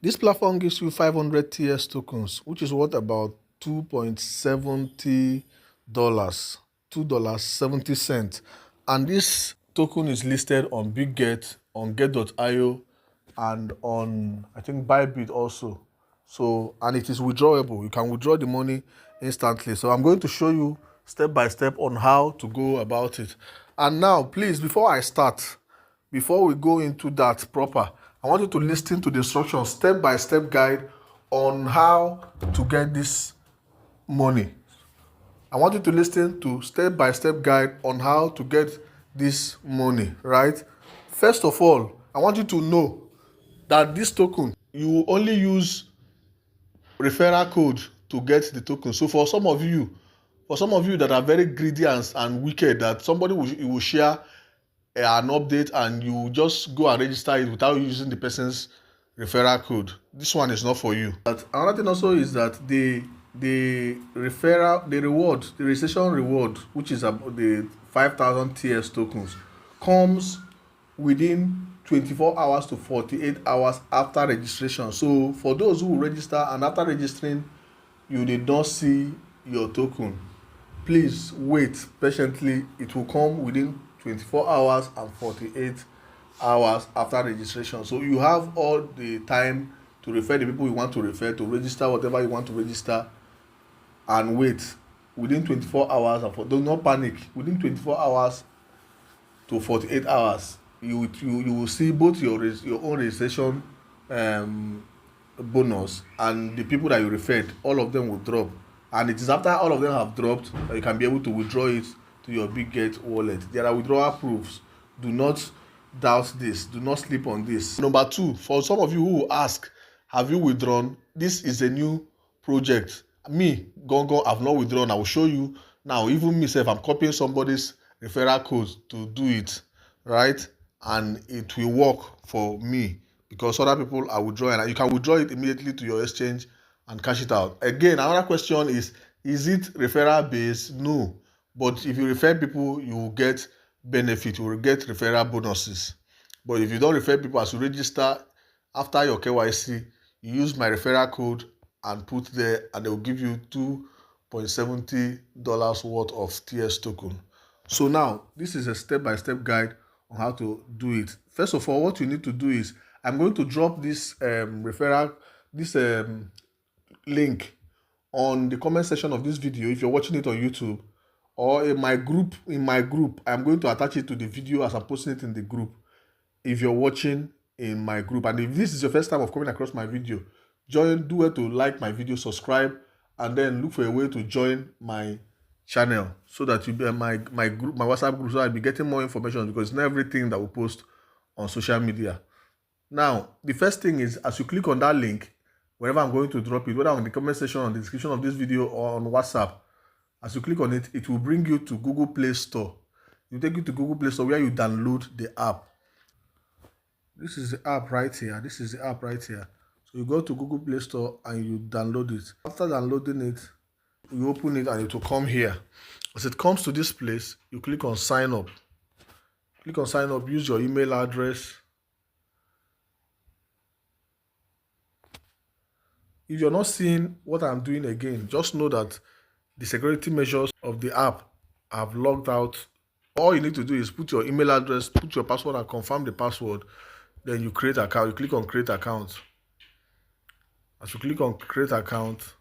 This platform gives you 500 TS tokens, which is worth about $2.70, $2.70. And this token is listed on BigGet, on Get.io, and on, I think, Bybit also. So, and it is withdrawable. You can withdraw the money instantly. So I'm going to show you step by step on how to go about it. And now, please, before I start, before we go into that proper, I want you to listen to the instructions, step by step guide on how to get this money. I want you to listen to step by step guide on how to get this money, right? First of all, I want you to know that this token, you only use referral code to get the token. So for some of you that are very greedy and wicked, that somebody will share an update and you just go and register it without using the person's referral code, this one is not for you. But another thing also is that the registration reward, which is about the 5,000 TS tokens, comes within 24 hours to 48 hours after registration. So for those who register and after registering you did not see your token, please wait patiently. It will come within 24 hours and 48 hours after registration. So you have all the time to refer the people you want to refer, to register whatever you want to register, and wait within 24 hours. And do not panic. Within 24 hours to 48 hours, you will see both your own registration bonus and the people that you referred. All of them will drop, and it is after all of them have dropped that you can be able to withdraw it to your BigGet wallet. There are withdrawal proofs. Do not doubt this. Do not sleep on this. Number two, for some of you who will ask, have you withdrawn? This is a new project. Me, Gongo, I've not withdrawn. I will show you now. Even myself, I'm copying somebody's referral code to do it, right? And it will work for me because other people are withdrawing, and you can withdraw it immediately to your exchange and cash it out. Again, another question is it referral based? No. But if you refer people, you will get benefit, you will get referral bonuses. But if you don't refer people, as you register after your KYC, you use my referral code and put there, and they will give you $2.70 worth of TS token. So now, this is a step-by-step guide on how to do it. First of all, what you need to do is, I'm going to drop this link on the comment section of this video if you're watching it on YouTube, or in my group. I'm going to attach it to the video as I'm posting it in the group if you're watching in my group. And if this is your first time of coming across my video, do it to like my video, subscribe, and then look for a way to join my channel so that you be my group, my WhatsApp group, so I'll be getting more information, because it's not everything that we post on social media. Now, the first thing is, as you click on that link, wherever I'm going to drop it, whether on the comment section, on the description of this video, or on WhatsApp, as you click on it, it will bring you to Google Play Store. It will take you to Google Play Store where you download the app. This is the app right here. So you go to Google Play Store and you download it. After downloading it, you open it and it will come here. As it comes to this place, you click on sign up. Click on sign up, use your email address. If you're not seeing what I'm doing again, just know that the security measures of the app have logged out. All you need to do is put your email address, put your password, and confirm the password. Then you create account. You click on create account. As you click on create account,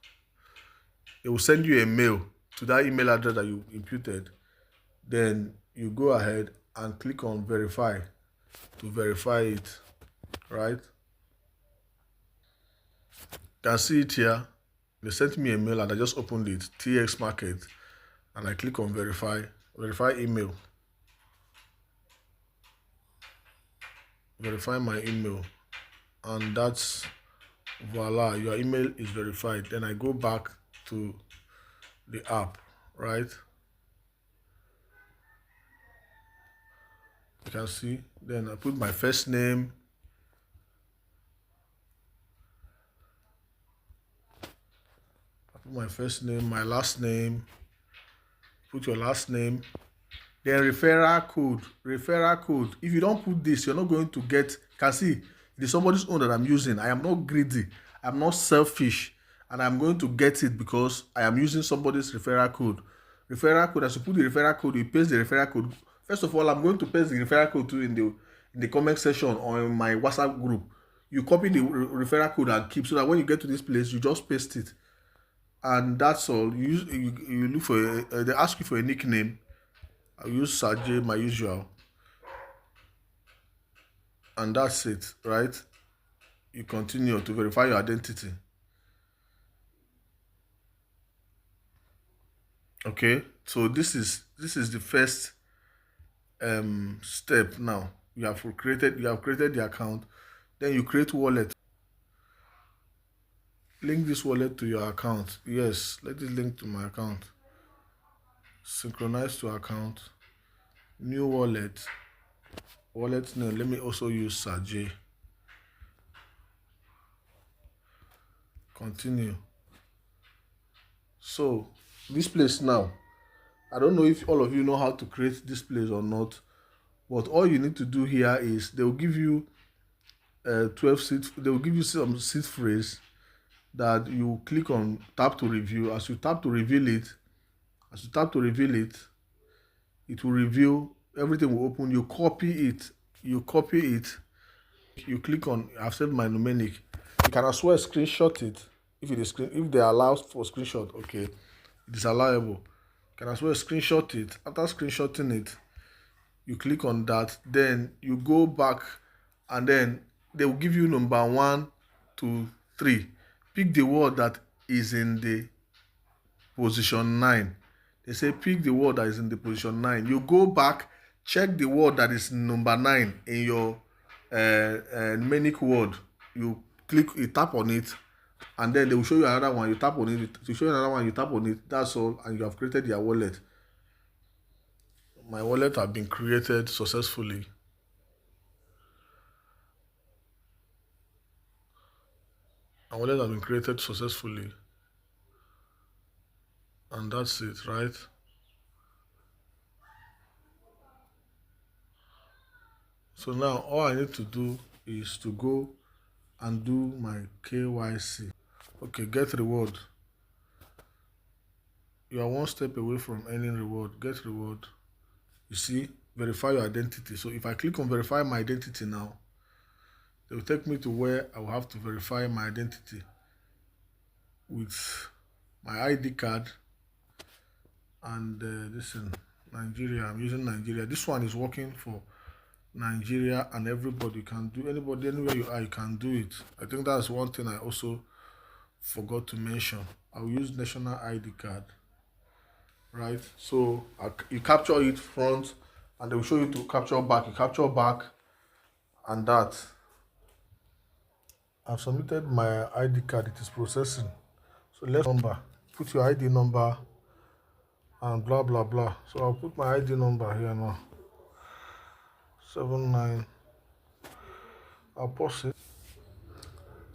it will send you a mail to that email address that you imputed. Then you go ahead and click on verify to verify it, right? You can see it here. They sent me a mail and I just opened it, TX Market, and I click on verify email. Verify my email, and that's voila, your email is verified. Then I go back to the app, right? You can see, then I put my first name, my last name, put your last name, then referral code. If you don't put this, you're not going to get, you can see It is somebody's own that I'm using. I am not greedy. I'm not selfish. And I'm going to get it because I am using somebody's referral code. Referral code, as you put the referral code, you paste the referral code. First of all, I'm going to paste the referral code too in the comment section on my WhatsApp group. You copy the referral code and keep, so that when you get to this place, you just paste it. And that's all. You look for they ask you for a nickname. I use Sajay, my usual, and that's it, right? You continue to verify your identity. Okay, so this is the first step. Now you have created the account. Then you create wallet. Link this wallet to your account. Yes, let it link to my account. Synchronize to account. New wallet. Wallet name. Let me also use Sajay. Continue. So this place now, I don't know if all of you know how to create this place or not, but all you need to do here is they will give you 12 seat. They will give you some seed phrase that you click on, tap to review. As you tap to reveal it, it will reveal, everything will open. You copy it. You click on, I've saved my numeric. You can as well screenshot it if they allow for screenshot. Okay, it is allowable. You can as well screenshot it. After screenshotting it, you click on that, then you go back, and then they will give you number 1 to 3. Pick the word that is in the position 9. They say pick the word that is in the position 9. You go back, check the word that is number 9 in your numeric word. You tap on it, and then they will show you another one. You tap on it. To show you another one, you tap on it. That's all, and you have created your wallet. My wallet have been created successfully. My wallet have been created successfully. And that's it, right? So now all I need to do is to go and do my KYC. Okay, get reward. You are one step away from earning reward. Get reward. You see, verify your identity. So if I click on verify my identity now, they will take me to where I will have to verify my identity with my ID card. And this in Nigeria, I'm using Nigeria. This one is working for Nigeria, and everybody can do, anybody anywhere you are, you can do it. I think that's one thing I also forgot to mention. I'll use national ID card, right? So you capture it front, and they will show you to capture back. You capture back, and that. I've submitted my ID card. It is processing. So let's number. Put your ID number and blah blah blah. So I'll put my ID number here now. 79. I'll pause it.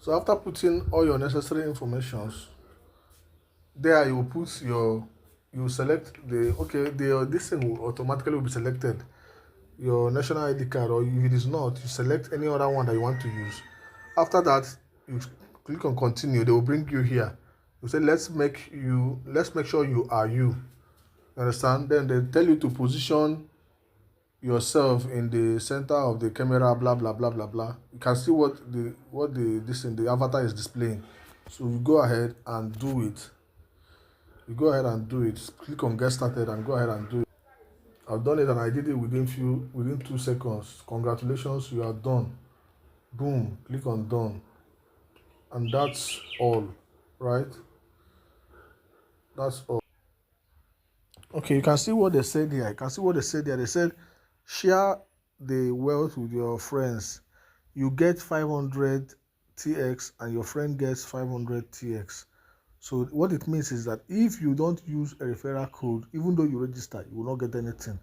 So after putting all your necessary informations, there you will put you select this thing will automatically be selected, your national ID card, or if it is not, you select any other one that you want to use. After that, you click on continue. They will bring you here. You say let's make sure you are you. You understand? Then they tell you to position yourself in the center of the camera, blah blah blah blah blah. You can see what the avatar is displaying. So you go ahead and do it. Click on get started and go ahead and do it. I've done it, and I did it within 2 seconds. Congratulations, you are done. Boom, click on done. And that's all, right? That's all. Okay, you can see what they said here. They said share the wealth with your friends. You get 500 TX and your friend gets 500 TX. So what it means is that if you don't use a referral code, even though you register, you will not get anything.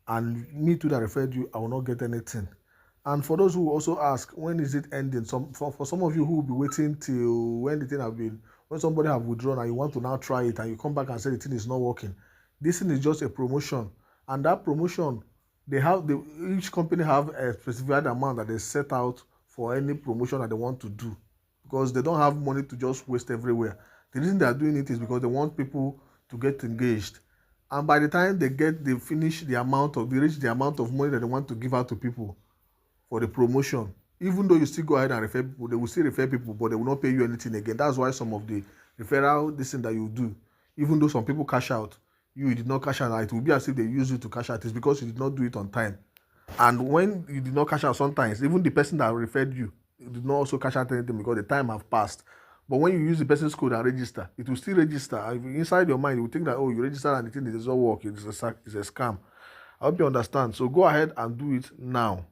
And me too that referred you, I will not get anything. And for those who also ask, when is it ending? For some of you who will be waiting till when the thing when somebody have withdrawn and you want to now try it and you come back and say the thing is not working. This thing is just a promotion. And that promotion, each company have a specified amount that they set out for any promotion that they want to do, because they don't have money to just waste everywhere. The reason they are doing it is because they want people to get engaged, and by the time they finish the amount of, they reach the amount of money that they want to give out to people for the promotion, even though you still go ahead and refer people, they will still refer people, but they will not pay you anything again. That's why some of the referral, this thing that you do, even though some people cash out, you did not cash out, it will be as if they use you to cash out. It's because you did not do it on time. And when you did not cash out, sometimes even the person that referred you did not also cash out anything because the time have passed. But when you use the person's code and register, it will still register. And inside your mind, you will think that, oh, you registered and the thing does not work. It's a scam. I hope you understand. So go ahead and do it now.